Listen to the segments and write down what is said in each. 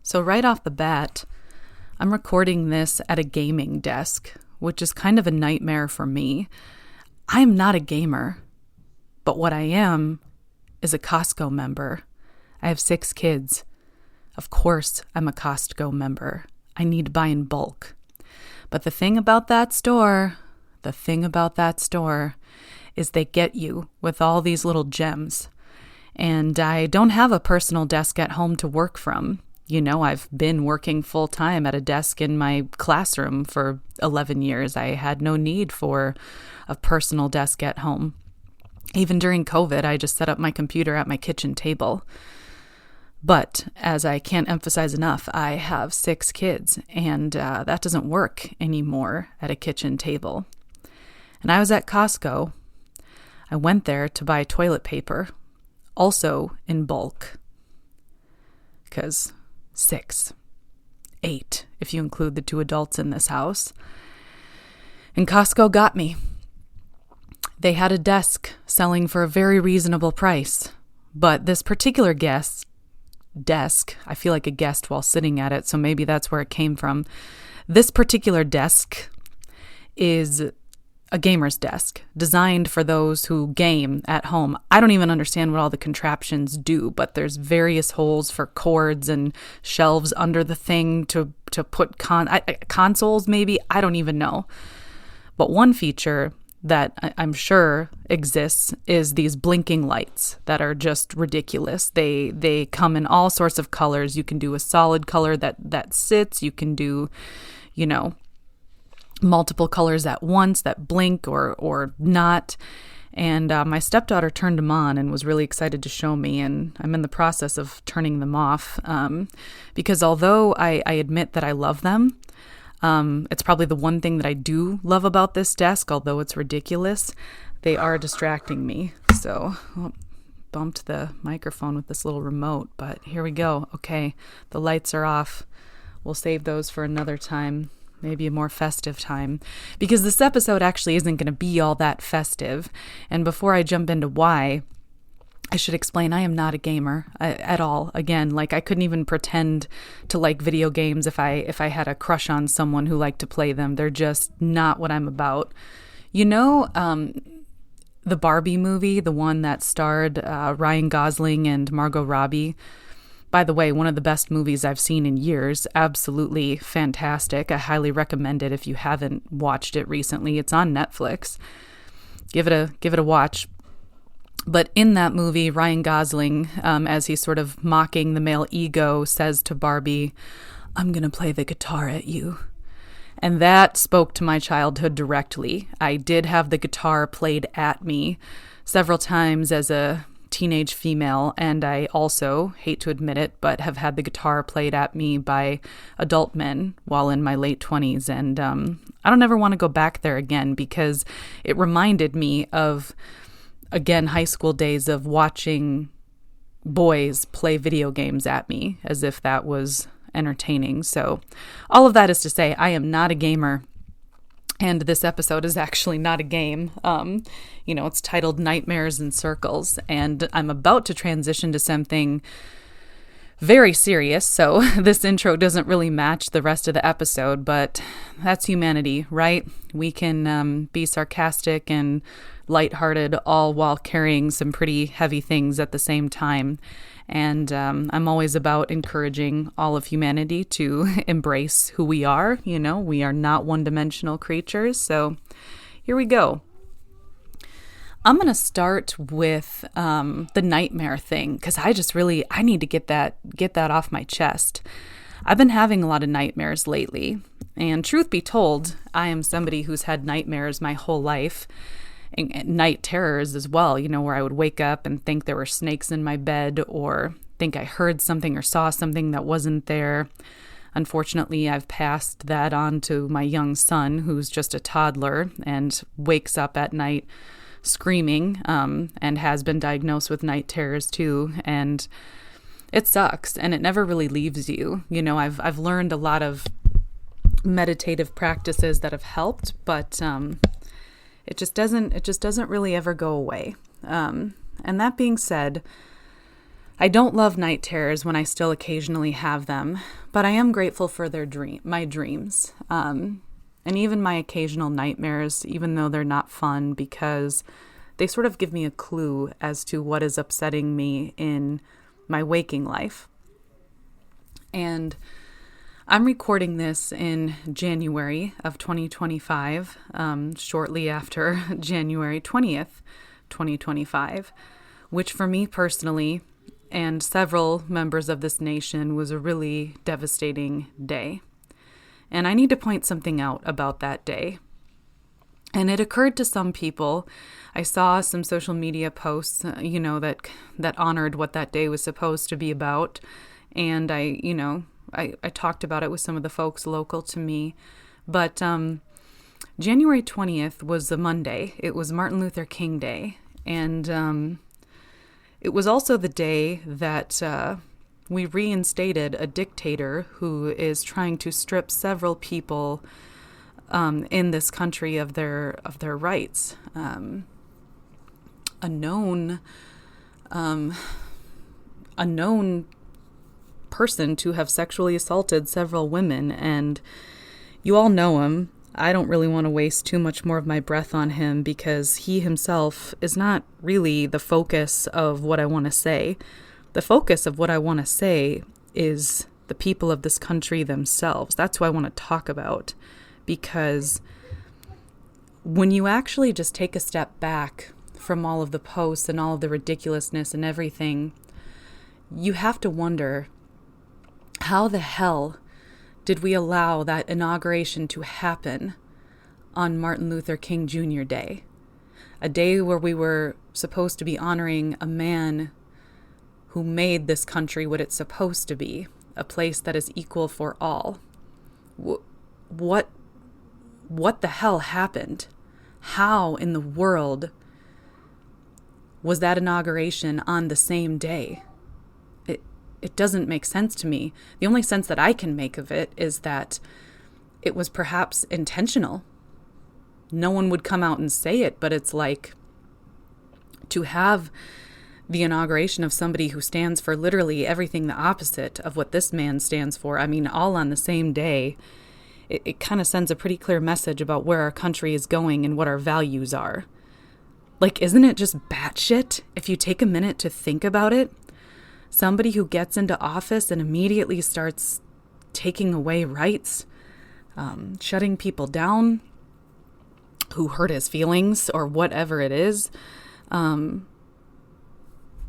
So right off the bat, I'm recording this at a gaming desk, which is kind of a nightmare for me. I am not a gamer, but what I am is a Costco member. I have 6 kids. Of course, I'm a Costco member. I need to buy in bulk. But the thing about that store is they get you with all these little gems. And I don't have a personal desk at home to work from. You know, I've been working full time at a desk in my classroom for 11 years. I had no need for a personal desk at home. Even during COVID, I just set up my computer at my kitchen table. But as I can't emphasize enough, I have 6 kids, and that doesn't work anymore at a kitchen table. And I was at Costco. I went there to buy toilet paper, also in bulk, because 6, 8, if you include the 2 adults in this house. And Costco got me. They had a desk selling for a very reasonable price, but this particular desk, I feel like a guest while sitting at it, so maybe that's where it came from. This particular desk is a gamer's desk, designed for those who game at home. I don't even understand what all the contraptions do, but there's various holes for cords and shelves under the thing to put consoles, maybe. I don't even know. But one feature that I'm sure exists is these blinking lights that are just ridiculous. They come in all sorts of colors. You can do a solid color that sits. You can do, multiple colors at once that blink or not. And my stepdaughter turned them on and was really excited to show me, and I'm in the process of turning them off because although I admit that I love them, it's probably the one thing that I do love about this desk, although it's ridiculous, they are distracting me. So bumped the microphone with this little remote, but here we go. Okay, the lights are off. We'll save those for another time. Maybe a more festive time, because this episode actually isn't going to be all that festive. And before I jump into why, I should explain I am not a gamer at all. Again, I couldn't even pretend to like video games if I had a crush on someone who liked to play them. They're just not what I'm about. The Barbie movie, the one that starred Ryan Gosling and Margot Robbie. By the way, one of the best movies I've seen in years. Absolutely fantastic. I highly recommend it if you haven't watched it recently. It's on Netflix. Give it a watch. But in that movie, Ryan Gosling, as he's sort of mocking the male ego, says to Barbie, "I'm going to play the guitar at you." And that spoke to my childhood directly. I did have the guitar played at me several times as a teenage female, and I also, hate to admit it, but have had the guitar played at me by adult men while in my late 20s, and I don't ever want to go back there again because it reminded me of, again, high school days of watching boys play video games at me as if that was entertaining. So all of that is to say, I am not a gamer. And this episode is actually not a game. It's titled Nightmares in Circles, and I'm about to transition to something very serious, so this intro doesn't really match the rest of the episode, but that's humanity, right? We can be sarcastic and lighthearted all while carrying some pretty heavy things at the same time. And I'm always about encouraging all of humanity to embrace who we are. We are not one-dimensional creatures. So here we go. I'm going to start with the nightmare thing because I need to get that off my chest. I've been having a lot of nightmares lately. And truth be told, I am somebody who's had nightmares my whole life. And night terrors as well, where I would wake up and think there were snakes in my bed or think I heard something or saw something that wasn't there. Unfortunately, I've passed that on to my young son, who's just a toddler and wakes up at night screaming and has been diagnosed with night terrors too. And it sucks, and it never really leaves you. I've learned a lot of meditative practices that have helped, but it just doesn't really ever go away. And that being said, I don't love night terrors when I still occasionally have them, but I am grateful for my dreams. And even my occasional nightmares, even though they're not fun, because they sort of give me a clue as to what is upsetting me in my waking life. And I'm recording this in January of 2025, shortly after January 20th, 2025, which for me personally and several members of this nation was a really devastating day. And I need to point something out about that day. And it occurred to some people. I saw some social media posts, that honored what that day was supposed to be about. And I talked about it with some of the folks local to me. But January 20th was a Monday. It was Martin Luther King Day. And it was also the day that we reinstated a dictator who is trying to strip several people in this country of their rights. A known person to have sexually assaulted several women, and you all know him. I don't really want to waste too much more of my breath on him because he himself is not really the focus of what I want to say. The focus of what I want to say is the people of this country themselves. That's what I want to talk about, because when you actually just take a step back from all of the posts and all of the ridiculousness and everything, you have to wonder, how the hell did we allow that inauguration to happen on Martin Luther King Jr. Day? A day where we were supposed to be honoring a man who made this country what it's supposed to be, a place that is equal for all. What the hell happened? How in the world was that inauguration on the same day? It doesn't make sense to me. The only sense that I can make of it is that it was perhaps intentional. No one would come out and say it, but it's like, to have the inauguration of somebody who stands for literally everything the opposite of what this man stands for, I mean, all on the same day, it kind of sends a pretty clear message about where our country is going and what our values are. Like, isn't it just batshit if you take a minute to think about it? Somebody who gets into office and immediately starts taking away rights, shutting people down who hurt his feelings or whatever it is.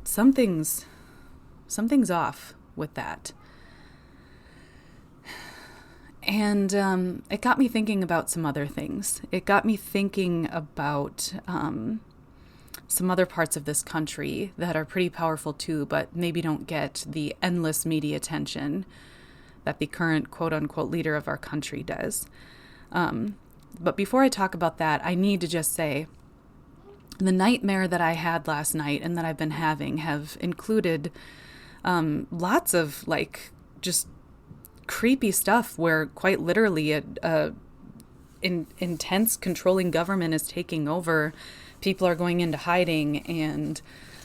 Something's off with that. And it got me thinking about some other things. It got me thinking about some other parts of this country that are pretty powerful too, but maybe don't get the endless media attention that the current quote-unquote leader of our country does. But before I talk about that, I need to just say the nightmare that I had last night and that I've been having have included lots of just creepy stuff where quite literally intense controlling government is taking over. People are going into hiding and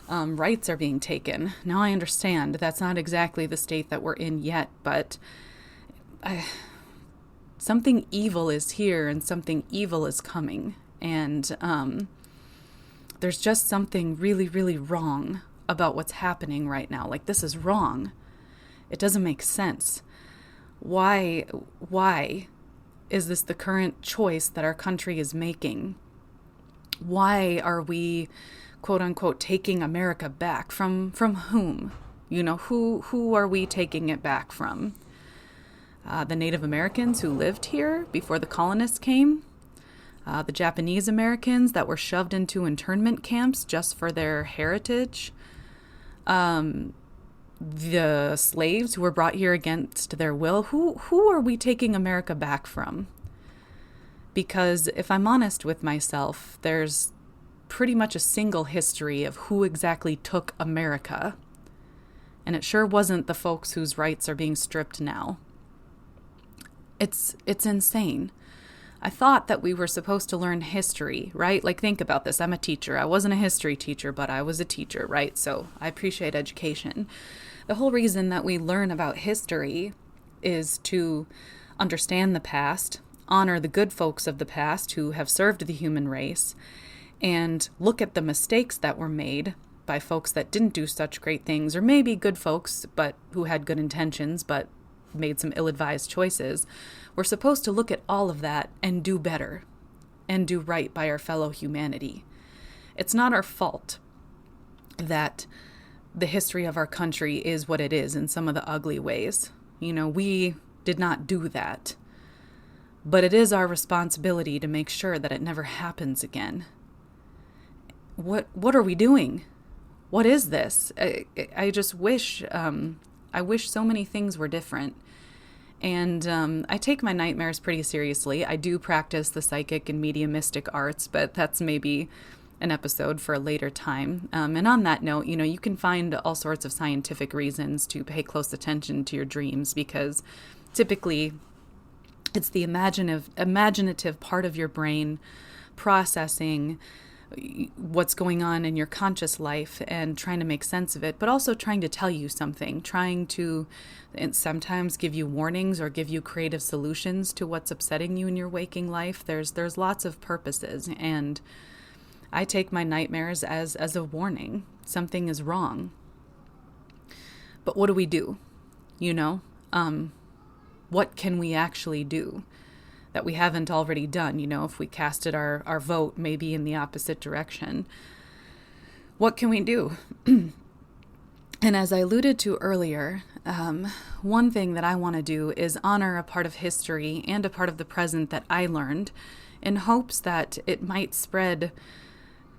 rights are being taken. Now I understand that's not exactly the state that we're in yet, but something evil is here and something evil is coming. And there's just something really, really wrong about what's happening right now. Like, this is wrong. It doesn't make sense. Why is this the current choice that our country is making? Why are we, quote unquote, taking America back? From whom? Who are we taking it back from? The Native Americans who lived here before the colonists came? The Japanese Americans that were shoved into internment camps just for their heritage? The slaves who were brought here against their will? Who are we taking America back from? Because if I'm honest with myself, there's pretty much a single history of who exactly took America. And it sure wasn't the folks whose rights are being stripped now. It's insane. I thought that we were supposed to learn history, right? Like, think about this. I'm a teacher. I wasn't a history teacher, but I was a teacher, right? So I appreciate education. The whole reason that we learn about history is to understand the past, honor the good folks of the past who have served the human race, and look at the mistakes that were made by folks that didn't do such great things, or maybe good folks, but who had good intentions, but made some ill-advised choices. We're supposed to look at all of that and do better and do right by our fellow humanity. It's not our fault that the history of our country is what it is in some of the ugly ways. We did not do that. But it is our responsibility to make sure that it never happens again. What are we doing? What is this? I just wish, I wish so many things were different. And I take my nightmares pretty seriously. I do practice the psychic and mediumistic arts, but that's maybe an episode for a later time. And on that note, you can find all sorts of scientific reasons to pay close attention to your dreams, because typically it's the imaginative part of your brain processing what's going on in your conscious life and trying to make sense of it, but also trying to tell you something, trying to sometimes give you warnings or give you creative solutions to what's upsetting you in your waking life. There's lots of purposes, and I take my nightmares as a warning. Something is wrong. But what do we do? What can we actually do that we haven't already done? If we casted our vote maybe in the opposite direction, what can we do? And as I alluded to earlier, one thing that I want to do is honor a part of history and a part of the present that I learned, in hopes that it might spread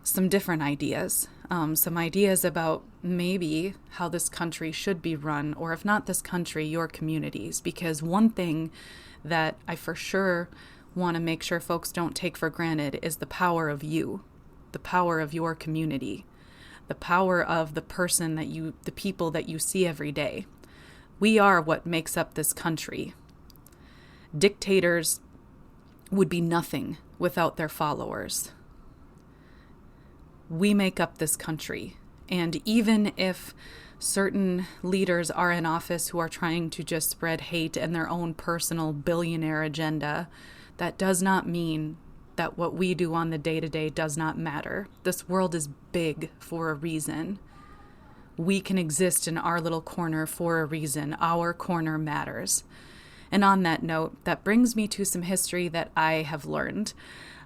some different ideas, some ideas about maybe how this country should be run, or if not this country, your communities. Because one thing that I for sure want to make sure folks don't take for granted is the power of you, the power of your community, the power of the people that you see every day. We are what makes up this country. Dictators would be nothing without their followers. We make up this country. And even if certain leaders are in office who are trying to just spread hate and their own personal billionaire agenda, that does not mean that what we do on the day-to-day does not matter. This world is big for a reason. We can exist in our little corner for a reason. Our corner matters. And on that note, that brings me to some history that I have learned.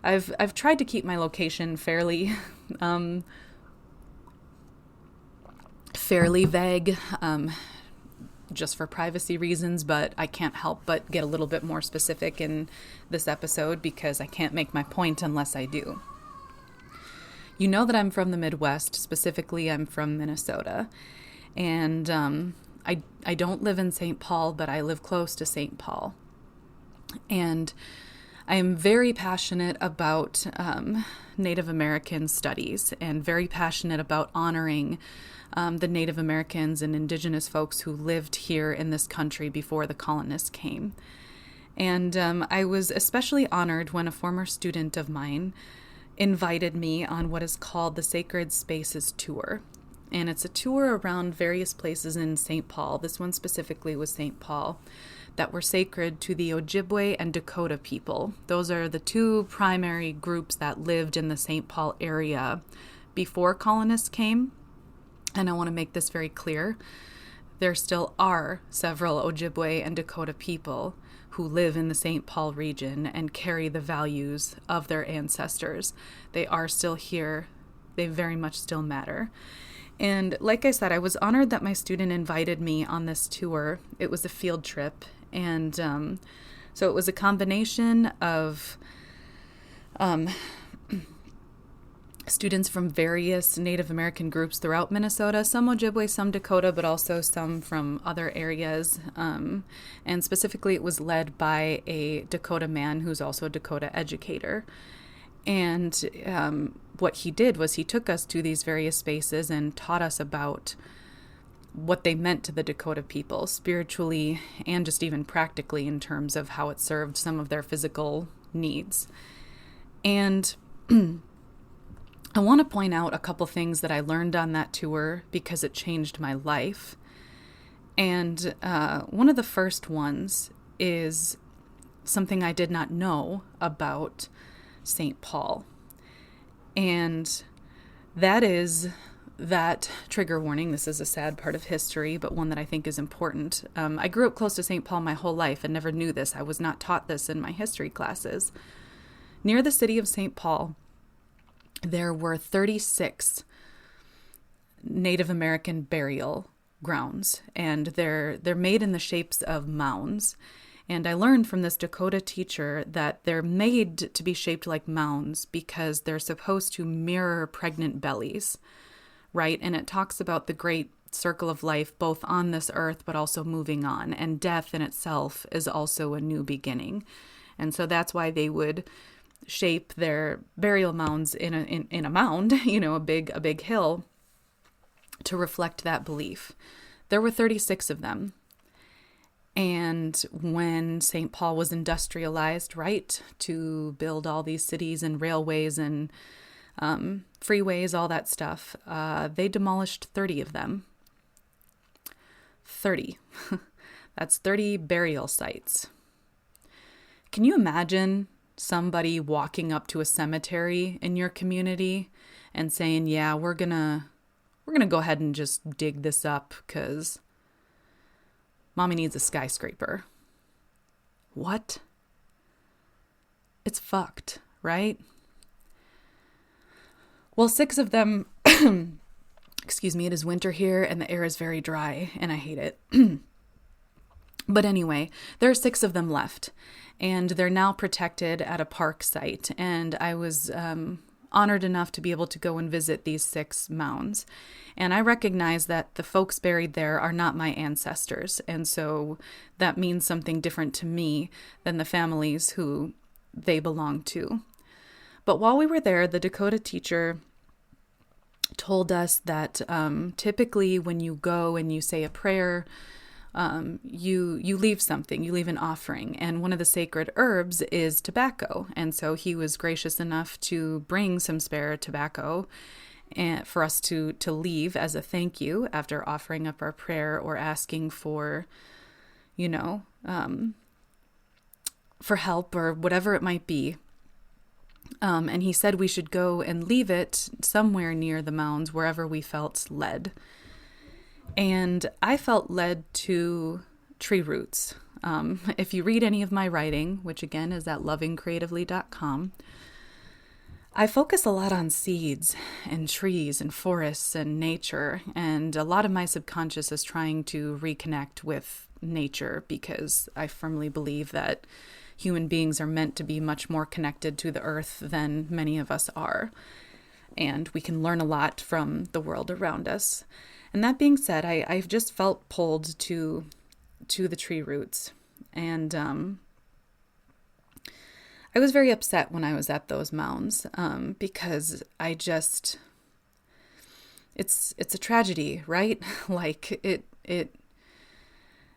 I've tried to keep my location fairly vague, just for privacy reasons, but I can't help but get a little bit more specific in this episode because I can't make my point unless I do. You know that I'm from the Midwest. Specifically, I'm from Minnesota. And I don't live in St. Paul, but I live close to St. Paul. And I am very passionate about Native American studies and very passionate about honoring the Native Americans and indigenous folks who lived here in this country before the colonists came. And I was especially honored when a former student of mine invited me on what is called the Sacred Spaces Tour. And it's a tour around various places in St. Paul. This one specifically was St. Paul, that were sacred to the Ojibwe and Dakota people. Those are the two primary groups that lived in the St. Paul area before colonists came. And I want to make this very clear. There still are several Ojibwe and Dakota people who live in the St. Paul region and carry the values of their ancestors. They are still here. They very much still matter. And like I said, I was honored that my student invited me on this tour. It was a field trip. And so it was a combination of students from various Native American groups throughout Minnesota, some Ojibwe, some Dakota, but also some from other areas. And specifically, it was led by a Dakota man who's also a Dakota educator. And what he did was he took us to these various spaces and taught us about what they meant to the Dakota people, spiritually and just even practically, in terms of how it served some of their physical needs. And I want to point out a couple things that I learned on that tour because it changed my life. And one of the first ones is something I did not know about St. Paul. And that is that, trigger warning, this is a sad part of history, but one that I think is important. I grew up close to St. Paul my whole life and never knew this. I was not taught this in my history classes. Near the city of St. Paul, there were 36 Native American burial grounds, and they're made in the shapes of mounds. And I learned from this Dakota teacher that they're made to be shaped like mounds because they're supposed to mirror pregnant bellies, right? And it talks about the great circle of life both on this earth but also moving on, and death in itself is also a new beginning. And so that's why they would shape their burial mounds in a mound, a big hill, to reflect that belief. There were 36 of them. And when St. Paul was industrialized, right, to build all these cities and railways and freeways, all that stuff, they demolished 30 of them. 30. That's 30 burial sites. Can you imagine somebody walking up to a cemetery in your community and saying, yeah, we're gonna go ahead and just dig this up because Mommy needs a skyscraper? What? It's fucked, right? Well, 6 of them, excuse me, it is winter here and the air is very dry and I hate it. But anyway, there are 6 of them left and they're now protected at a park site. And I was honored enough to be able to go and visit these 6 mounds. And I recognize that the folks buried there are not my ancestors. And so that means something different to me than the families who they belong to. But while we were there, the Dakota teacher told us that typically when you go and you say a prayer, you leave something, you leave an offering. And one of the sacred herbs is tobacco. And so he was gracious enough to bring some spare tobacco and for us to leave as a thank you after offering up our prayer or asking for, for help or whatever it might be. And he said we should go and leave it somewhere near the mounds, wherever we felt led. And I felt led to tree roots. If you read any of my writing, which again is at lovingcreatively.com, I focus a lot on seeds and trees and forests and nature. And a lot of my subconscious is trying to reconnect with nature because I firmly believe that human beings are meant to be much more connected to the earth than many of us are. And we can learn a lot from the world around us. And that being said, I've just felt pulled to the tree roots. And I was very upset when I was at those mounds because it's a tragedy, right? Like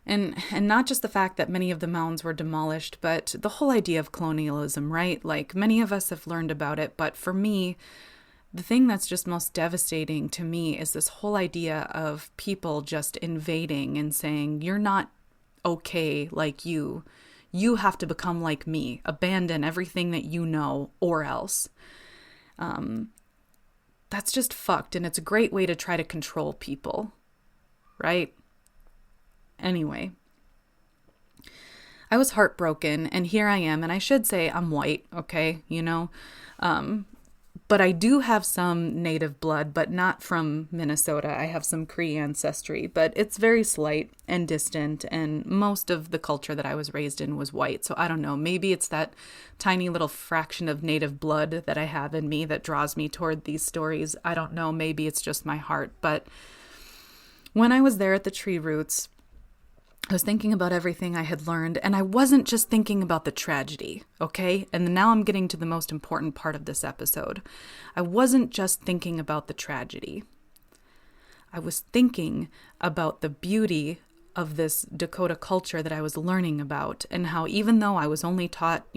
and not just the fact that many of the mounds were demolished, but the whole idea of colonialism, right? Like many of us have learned about it, but for me, the thing that's just most devastating to me is this whole idea of people just invading and saying, you're not okay like you. You have to become like me. Abandon everything that you know or else. That's just fucked. And it's a great way to try to control people. Right? Anyway. I was heartbroken and here I am. And I should say I'm white. Okay. But I do have some native blood, but not from Minnesota. I have some Cree ancestry, but it's very slight and distant, and most of the culture that I was raised in was white. So I don't know, maybe it's that tiny little fraction of native blood that I have in me that draws me toward these stories. I don't know, maybe it's just my heart. But when I was there at the tree roots, I was thinking about everything I had learned, and I wasn't just thinking about the tragedy, okay? And now I'm getting to the most important part of this episode. I wasn't just thinking about the tragedy. I was thinking about the beauty of this Dakota culture that I was learning about, and how even though I was only taught,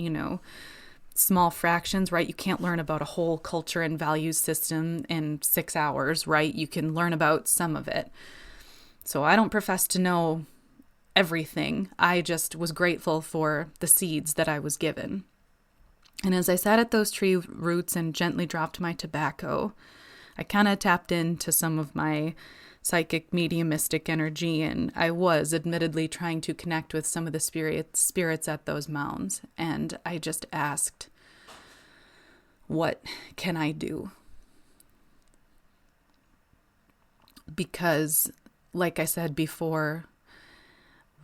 small fractions, right? You can't learn about a whole culture and value system in 6 hours, right? You can learn about some of it. So I don't profess to know everything. I just was grateful for the seeds that I was given. And as I sat at those tree roots and gently dropped my tobacco, I kind of tapped into some of my psychic mediumistic energy, and I was admittedly trying to connect with some of the spirits at those mounds. And I just asked, what can I do? Because, like I said before,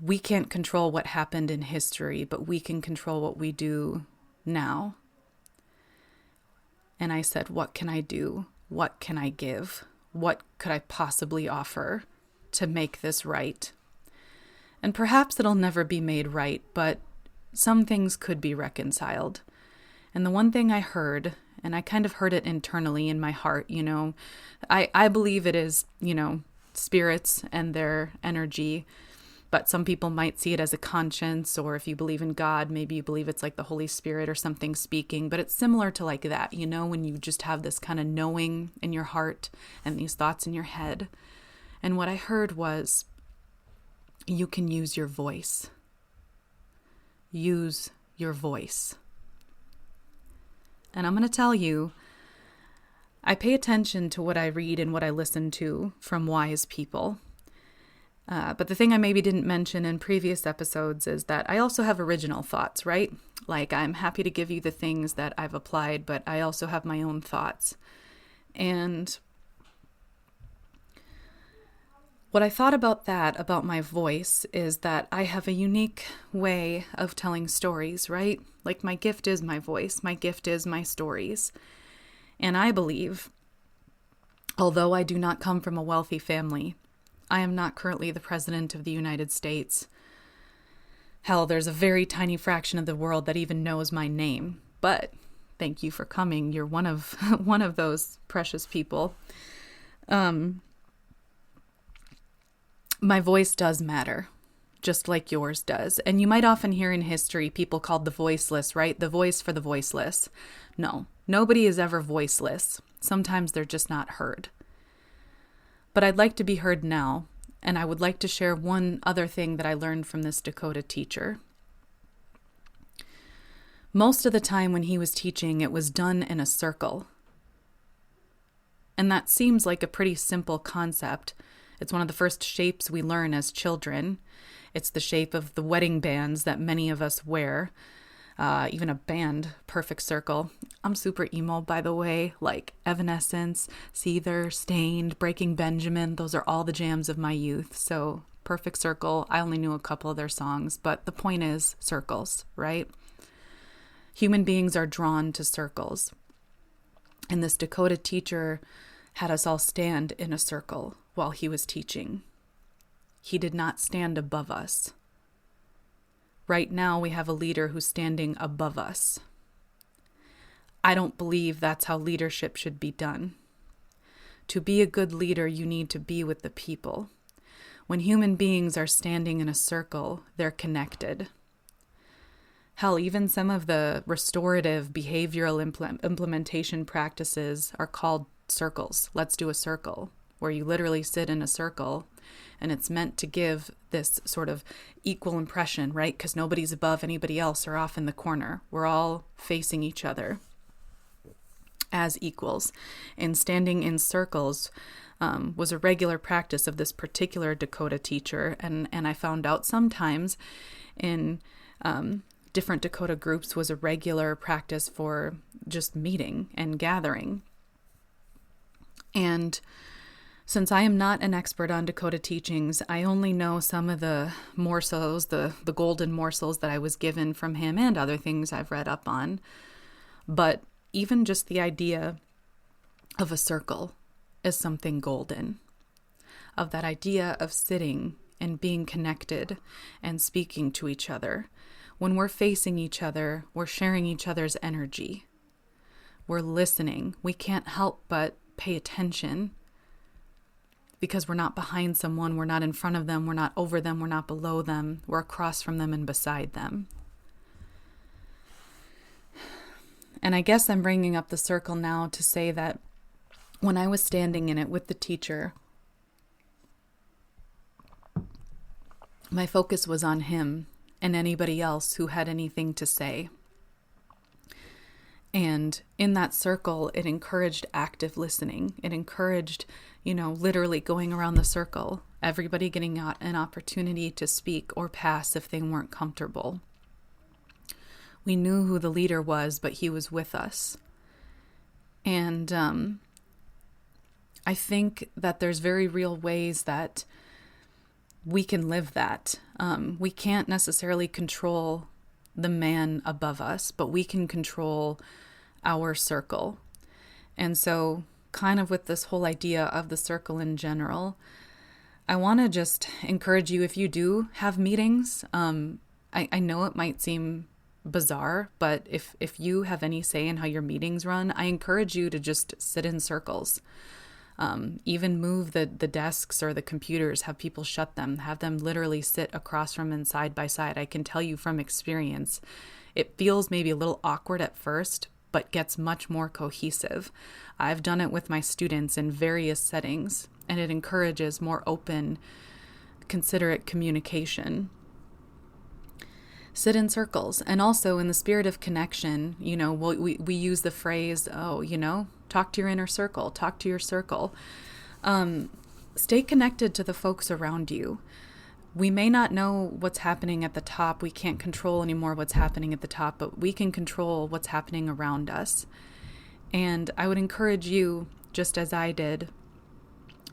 we can't control what happened in history, but we can control what we do now. And I said, what can I do? What can I give? What could I possibly offer to make this right? And perhaps it'll never be made right, but some things could be reconciled. And the one thing I heard, and I kind of heard it internally in my heart, I believe it is, spirits and their energy, but some people might see it as a conscience, or if you believe in God, maybe you believe it's like the Holy Spirit or something speaking, but it's similar to like that, when you just have this kind of knowing in your heart and these thoughts in your head. And what I heard was, you can use your voice. Use your voice. And I'm going to tell you, I pay attention to what I read and what I listen to from wise people. But the thing I maybe didn't mention in previous episodes is that I also have original thoughts, right? Like, I'm happy to give you the things that I've applied, but I also have my own thoughts. And what I thought about my voice, is that I have a unique way of telling stories, right? Like, my gift is my voice. My gift is my stories. And I believe, although I do not come from a wealthy family, I am not currently the president of the United States. Hell, there's a very tiny fraction of the world that even knows my name. But thank you for coming. You're one of those precious people. My voice does matter, just like yours does. And you might often hear in history people called the voiceless, right? The voice for the voiceless. No, nobody is ever voiceless. Sometimes they're just not heard. But I'd like to be heard now, and I would like to share one other thing that I learned from this Dakota teacher. Most of the time when he was teaching, it was done in a circle. And that seems like a pretty simple concept. It's one of the first shapes we learn as children. It's the shape of the wedding bands that many of us wear. Even a band, perfect circle. I'm super emo, by the way, like Evanescence, Seether, Stained, Breaking Benjamin. Those are all the jams of my youth. So perfect circle. I only knew a couple of their songs, but the point is circles, right? Human beings are drawn to circles. And this Dakota teacher had us all stand in a circle while he was teaching. He did not stand above us. Right now, we have a leader who's standing above us. I don't believe that's how leadership should be done. To be a good leader, you need to be with the people. When human beings are standing in a circle, they're connected. Hell, even some of the restorative behavioral implementation practices are called circles. Let's do a circle, where you literally sit in a circle. And it's meant to give this sort of equal impression, right? Because nobody's above anybody else or off in the corner. We're all facing each other as equals. And standing in circles was a regular practice of this particular Dakota teacher. And I found out sometimes in different Dakota groups was a regular practice for just meeting and gathering. And since I am not an expert on Dakota teachings, I only know some of the morsels, the golden morsels that I was given from him and other things I've read up on. But even just the idea of a circle is something golden. Of that idea of sitting and being connected and speaking to each other. When we're facing each other, we're sharing each other's energy. We're listening. We can't help but pay attention. Because we're not behind someone, we're not in front of them, we're not over them, we're not below them, we're across from them and beside them. And I guess I'm bringing up the circle now to say that when I was standing in it with the teacher, my focus was on him and anybody else who had anything to say. And in that circle, it encouraged active listening. It encouraged, literally going around the circle, everybody getting an opportunity to speak or pass if they weren't comfortable. We knew who the leader was, but he was with us. And I think that there's very real ways that we can live that. We can't necessarily control the man above us, but we can control our circle. And so kind of with this whole idea of the circle in general, I want to just encourage you, if you do have meetings, I know it might seem bizarre, but if you have any say in how your meetings run, I encourage you to just sit in circles. Even move the desks or the computers, have people shut them, have them literally sit across from and side by side. I can tell you from experience, it feels maybe a little awkward at first, but gets much more cohesive. I've done it with my students in various settings, and it encourages more open, considerate communication. Sit in circles. And also in the spirit of connection, we use the phrase, talk to your inner circle, talk to your circle. Stay connected to the folks around you. We may not know what's happening at the top. We can't control anymore what's happening at the top, but we can control what's happening around us. And I would encourage you, just as I did,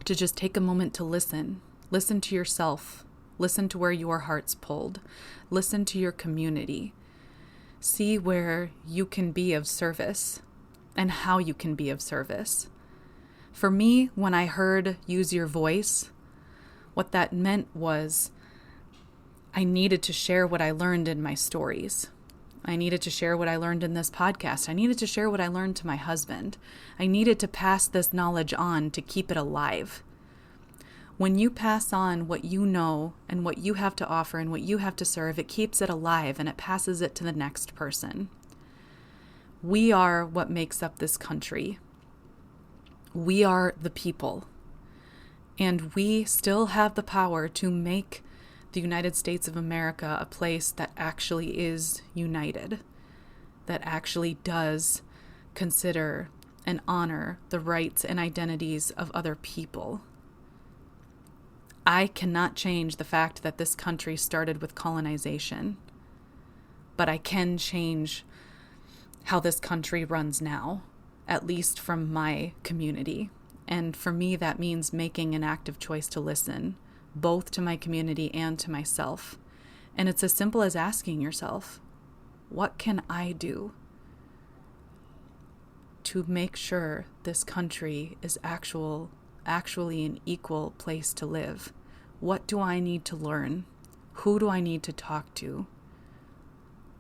to just take a moment to listen. Listen to yourself. Listen to where your heart's pulled. Listen to your community. See where you can be of service and how you can be of service. For me, when I heard use your voice, what that meant was I needed to share what I learned in my stories. I needed to share what I learned in this podcast. I needed to share what I learned to my husband. I needed to pass this knowledge on to keep it alive. When you pass on what you know and what you have to offer and what you have to serve, it keeps it alive and it passes it to the next person. We are what makes up this country. We are the people. And we still have the power to make the United States of America a place that actually is united, that actually does consider and honor the rights and identities of other people. I cannot change the fact that this country started with colonization, but I can change how this country runs now, at least from my community. And for me, that means making an active choice to listen, both to my community and to myself. And it's as simple as asking yourself, what can I do to make sure this country is actually an equal place to live? What do I need to learn? Who do I need to talk to?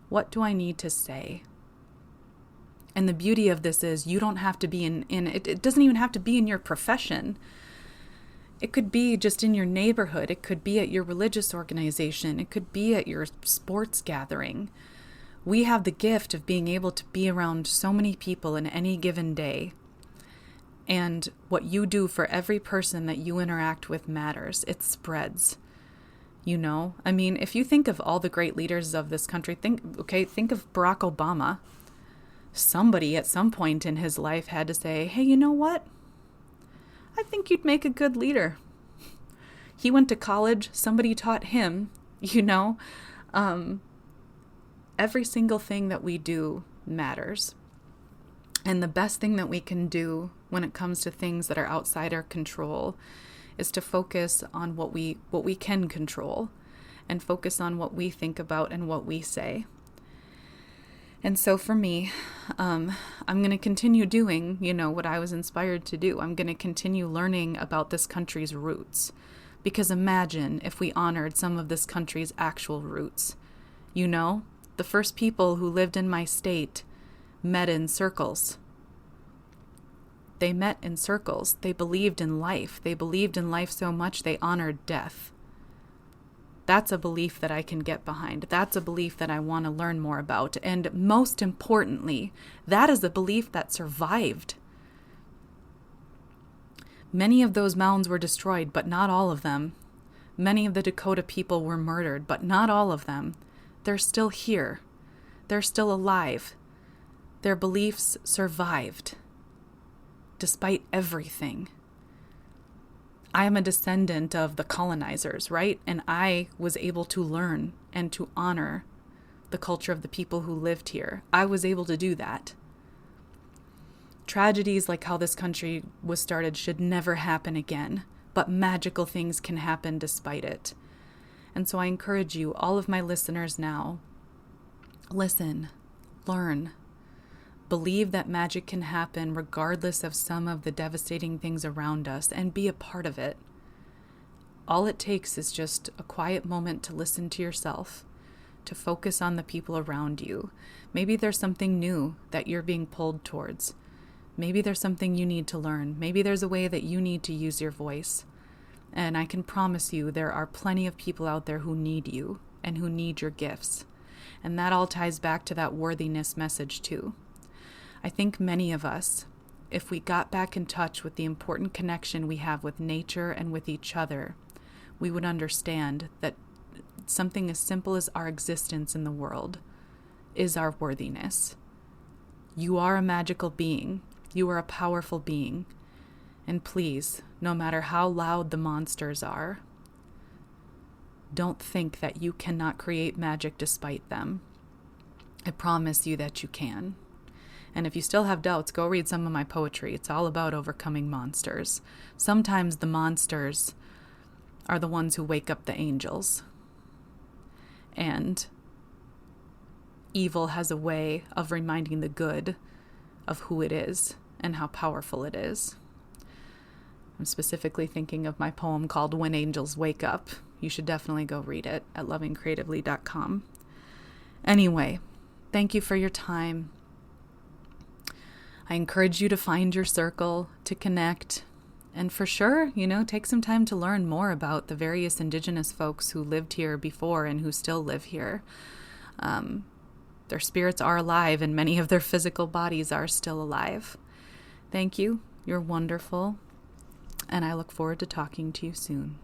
What do I need to say? And the beauty of this is you don't have to be in it doesn't even have to be in your profession. It could be just in your neighborhood. It could be at your religious organization. It could be at your sports gathering. We have the gift of being able to be around so many people in any given day. And what you do for every person that you interact with matters. It spreads. I mean, if you think of all the great leaders of this country, think of Barack Obama. Somebody at some point in his life had to say, hey, you know what? I think you'd make a good leader. He went to college. Somebody taught him, every single thing that we do matters. And the best thing that we can do when it comes to things that are outside our control is to focus on what we can control and focus on what we think about and what we say. And so for me, I'm going to continue doing, what I was inspired to do. I'm going to continue learning about this country's roots. Because imagine if we honored some of this country's actual roots. The first people who lived in my state met in circles. They met in circles. They believed in life. They believed in life so much they honored death. That's a belief that I can get behind. That's a belief that I want to learn more about. And most importantly, that is a belief that survived. Many of those mounds were destroyed, but not all of them. Many of the Dakota people were murdered, but not all of them. They're still here. They're still alive. Their beliefs survived, despite everything. I am a descendant of the colonizers, right? And I was able to learn and to honor the culture of the people who lived here. I was able to do that. Tragedies like how this country was started should never happen again, but magical things can happen despite it. And so I encourage you, all of my listeners now, listen, learn, believe that magic can happen regardless of some of the devastating things around us, and be a part of it. All it takes is just a quiet moment to listen to yourself, to focus on the people around you. Maybe there's something new that you're being pulled towards. Maybe there's something you need to learn. Maybe there's a way that you need to use your voice. And I can promise you there are plenty of people out there who need you and who need your gifts. And that all ties back to that worthiness message too. I think many of us, if we got back in touch with the important connection we have with nature and with each other, we would understand that something as simple as our existence in the world is our worthiness. You are a magical being. You are a powerful being. And please, no matter how loud the monsters are, don't think that you cannot create magic despite them. I promise you that you can. And if you still have doubts, go read some of my poetry. It's all about overcoming monsters. Sometimes the monsters are the ones who wake up the angels. And evil has a way of reminding the good of who it is and how powerful it is. I'm specifically thinking of my poem called When Angels Wake Up. You should definitely go read it at lovingcreatively.com. Anyway, thank you for your time. I encourage you to find your circle, to connect, and for sure, take some time to learn more about the various indigenous folks who lived here before and who still live here. Their spirits are alive and many of their physical bodies are still alive. Thank you. You're wonderful. And I look forward to talking to you soon.